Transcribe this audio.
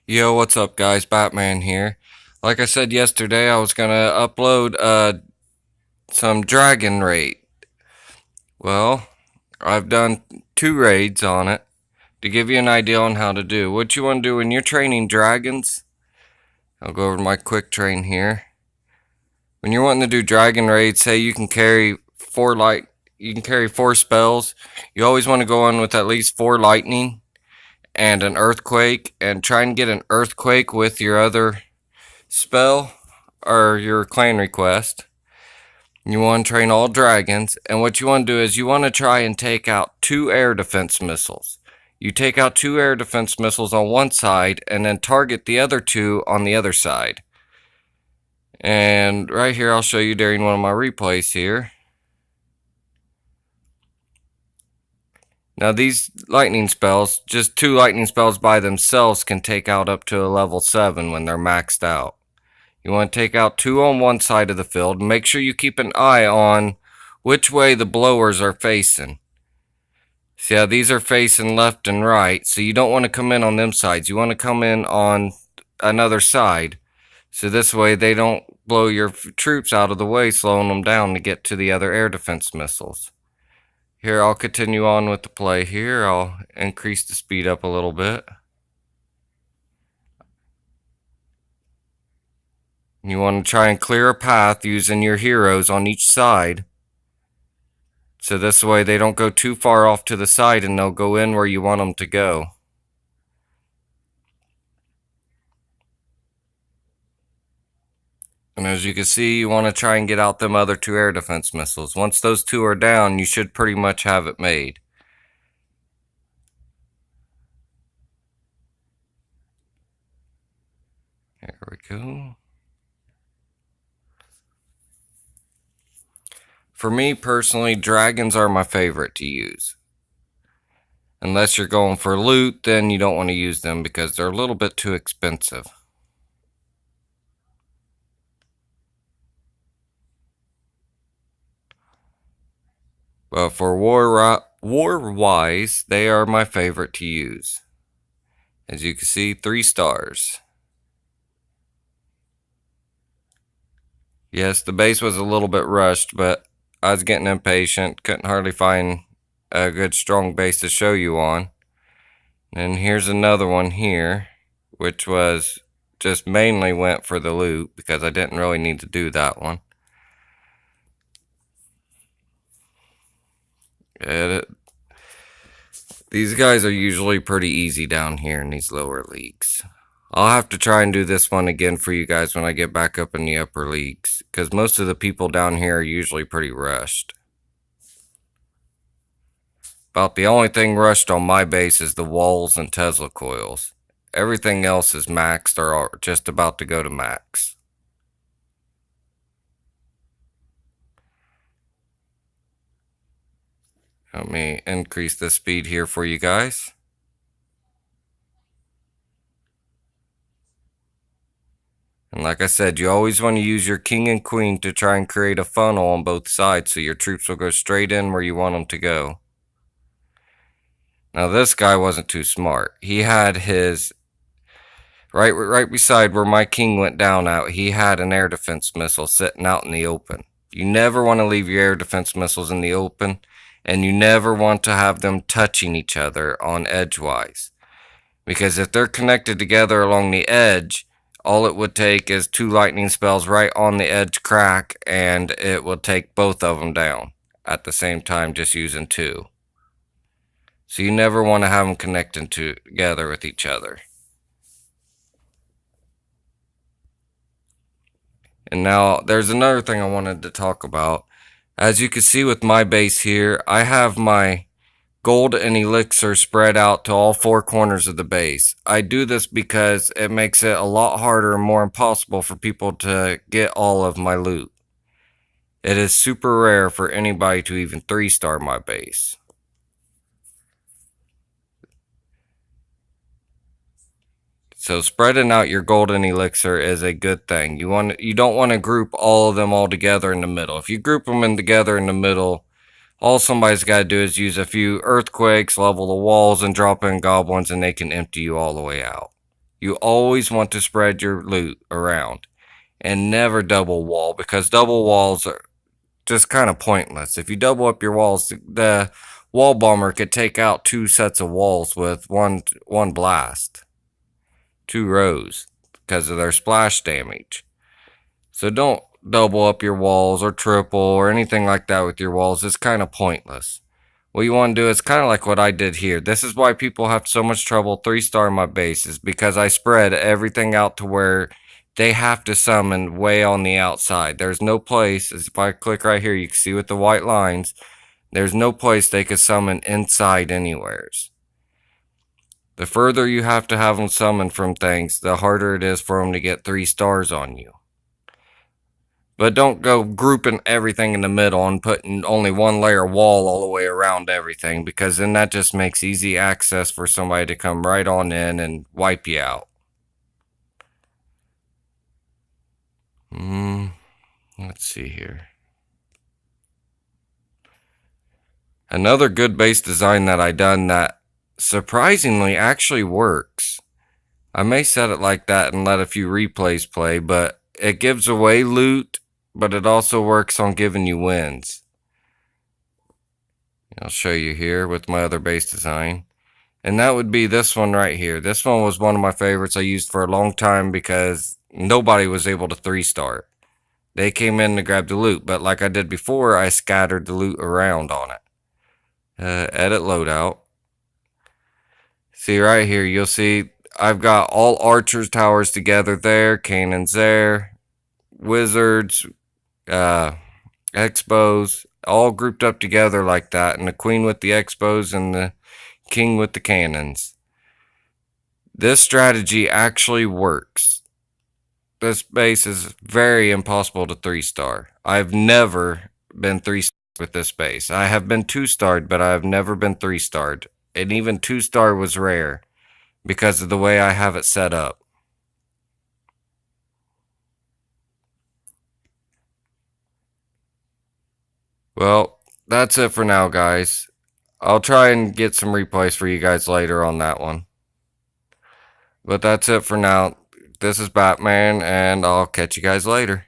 Yo, what's up, guys? Batman here. Like I said yesterday, I was gonna upload some Dragon Raid. Well, I've done 2 raids on it to give you an idea on how to do. What you want to do when you're training dragons, I'll go over my quick train here. When you're wanting to do dragon raids, say you can carry you can carry 4 spells. You always want to go on with at least 4 lightning and an earthquake, and try and get an earthquake with your other spell or your clan request. You want to train all dragons, and what you want to do is you want to try and take out 2 air defense missiles. You take out 2 air defense missiles on one side and then target the other 2 on the other side. And right here, I'll show you during one of my replays here. Now, these lightning spells, just 2 lightning spells by themselves, can take out up to a level 7 when they're maxed out. You want to take out 2 on one side of the field. Make sure you keep an eye on which way the blowers are facing. See how these are facing left and right, so you don't want to come in on them sides. You want to come in on another side, so this way they don't blow your troops out of the way, slowing them down to get to the other air defense missiles. Here, I'll continue on with the play here. I'll increase the speed up a little bit. You want to try and clear a path using your heroes on each side. So this way they don't go too far off to the side and they'll go in where you want them to go. And as you can see, you want to try and get out them other 2 air defense missiles. Once those 2 are down, you should pretty much have it made. There we go. For me personally, dragons are my favorite to use. Unless you're going for loot, then you don't want to use them because they're a little bit too expensive. But for war-wise, they are my favorite to use. As you can see, 3 stars. Yes, the base was a little bit rushed, but I was getting impatient. Couldn't hardly find a good strong base to show you on. And here's another one here, which was just mainly went for the loot because I didn't really need to do that one. These guys are usually pretty easy down here in these lower leagues. I'll have to try and do this one again for you guys when I get back up in the upper leagues, because most of the people down here are usually pretty rushed. About the only thing rushed on my base is the walls and Tesla coils. Everything else is maxed or just about to go to max. Let me increase the speed here for you guys. And like I said, you always want to use your king and queen to try and create a funnel on both sides so your troops will go straight in where you want them to go. Now this guy wasn't too smart. He had his right beside where my king went down out, he had an air defense missile sitting out in the open. You never want to leave your air defense missiles in the open, and you never want to have them touching each other on edgewise. Because if they're connected together along the edge, all it would take is 2 lightning spells right on the edge crack, and it will take both of them down at the same time, just using 2. So you never want to have them connecting together with each other. And now there's another thing I wanted to talk about. As you can see with my base here, I have my gold and elixir spread out to all 4 corners of the base. I do this because it makes it a lot harder and more impossible for people to get all of my loot. It is super rare for anybody to even 3-star my base. So spreading out your golden elixir is a good thing. You don't want to group all of them all together in the middle. If you group them in together in the middle, all somebody's got to do is use a few earthquakes, level the walls, and drop in goblins, and they can empty you all the way out. You always want to spread your loot around and never double wall, because double walls are just kind of pointless. If you double up your walls, the wall bomber could take out 2 sets of walls with one blast, 2 rows, because of their splash damage. So don't double up your walls or triple or anything like that with your walls. It's kind of pointless. What you want to do is kind of like what I did here. This is why people have so much trouble 3-star my base, is because I spread everything out to where they have to summon way on the outside. There's no place, as if I click right here, you can see with the white lines, there's no place they could summon inside anywheres. The further you have to have them summon from things, the harder it is for them to get 3 stars on you. But don't go grouping everything in the middle and putting only one layer wall all the way around everything, because then that just makes easy access for somebody to come right on in and wipe you out. Let's see here. Another good base design that I done that surprisingly actually works. I may set it like that and let a few replays play, but it gives away loot, but it also works on giving you wins. I'll show you here with my other base design. And that would be this one right here. This one was one of my favorites I used for a long time because nobody was able to 3-star. They came in to grab the loot, but like I did before, I scattered the loot around on it. Edit loadout. See right here, you'll see I've got all archers towers together there, cannons there, wizards, expos, all grouped up together like that, and the queen with the expos and the king with the cannons. This strategy actually works. This base is very impossible to 3-star. I've never been 3-starred with this base. I have been 2-starred, but I have never been 3-starred. And even 2-star was rare because of the way I have it set up. Well, that's it for now, guys. I'll try and get some replays for you guys later on that one. But that's it for now. This is Batman, and I'll catch you guys later.